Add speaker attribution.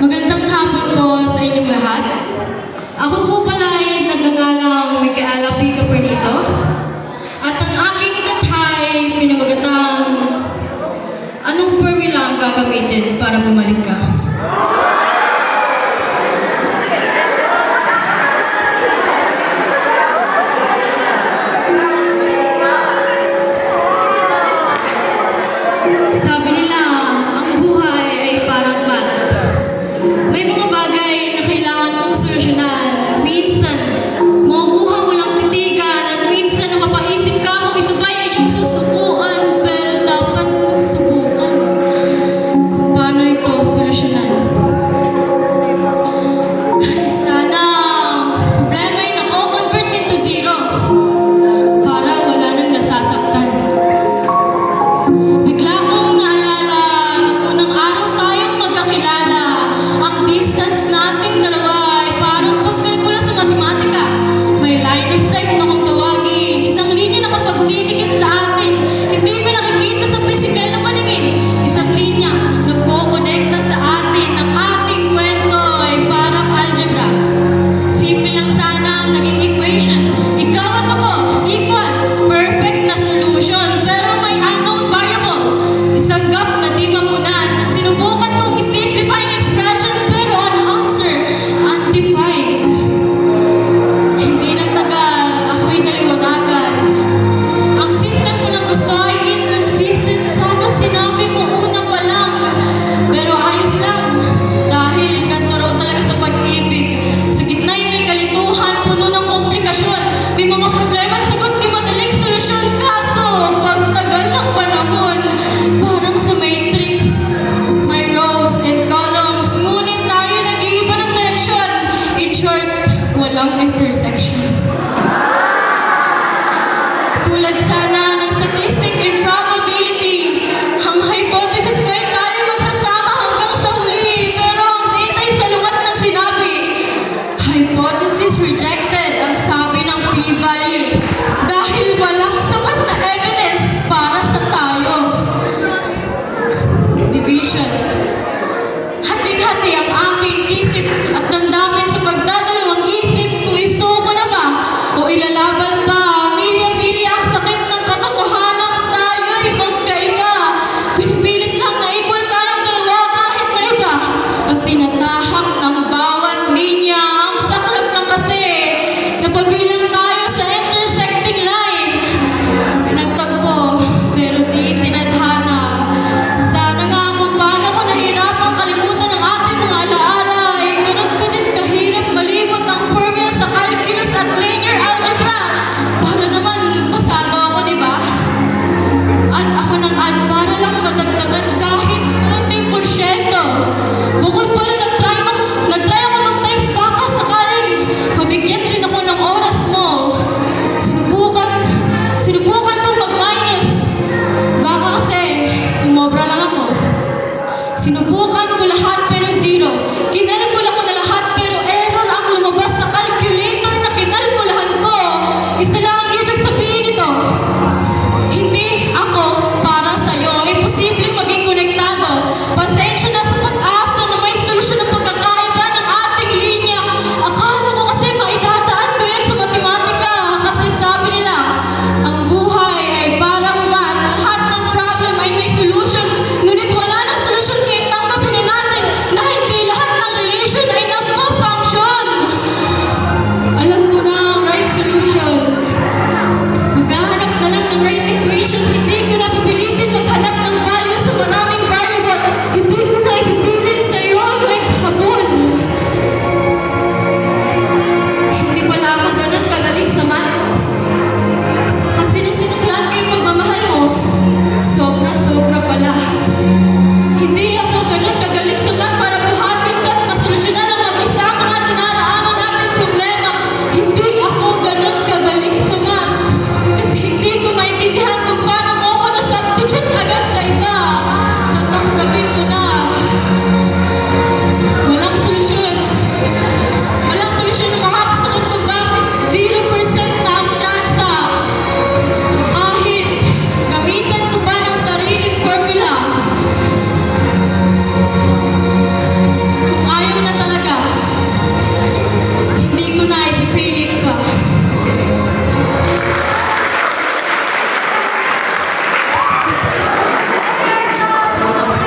Speaker 1: Magandang hapon po sa inyong lahat. Ako po pala ay nagngangalang Micaela P. Capernito. At ang aking kathay, pinamagatang anong formula ang gagamitin para bumalik ka? Sabi nila, ang buhay ay parang math. May mga bagay na kailangan mong solusyonan. Minsan, makukuha mo lang titigan at minsan napapaisip ka kung ito ba ay iyong susubukan. Pero dapat mong subukan kung paano ito solusyonan. Ay, sana problema ay nako-convert into zero para wala nang nasasaktan. Bigla kong naalala, unang araw tayong magkakilala. Ang distance nating dalawa ay parang pagkalkula sa matematika. May line of sight na kung tawagin. Isang linya na kapag didikit sa atin, hindi mo nakikita sa physical na paningin. Isang linya, nagko-connect na sa atin. Ang ating kwento ay parang algebra. Simple lang sana ang naging equation. Ikaw at ako, equal, perfect na solution. Pero may unknown variable. Isang gap na di mapunan. Sinubukan kong i-simplify ang expression pero ang answer, undefined. Hindi nagtagal, ako'y naliwanagan. Ang system ko na gusto ay inconsistent. Sana sinabi mo una pa lang. Pero ayos lang. Dahil ganito raw talaga sa pag-ibig. Sa gitna yung may kalituhan, puno ng komplikasyon. May mga problema at sagot di madaling solusyon. Kaso, pagtagal ng panahon, parang sa Matrix. May rows and columns, ngunit tayo nag-iiba ng direksyon. In short, walang intersection. Tulad sana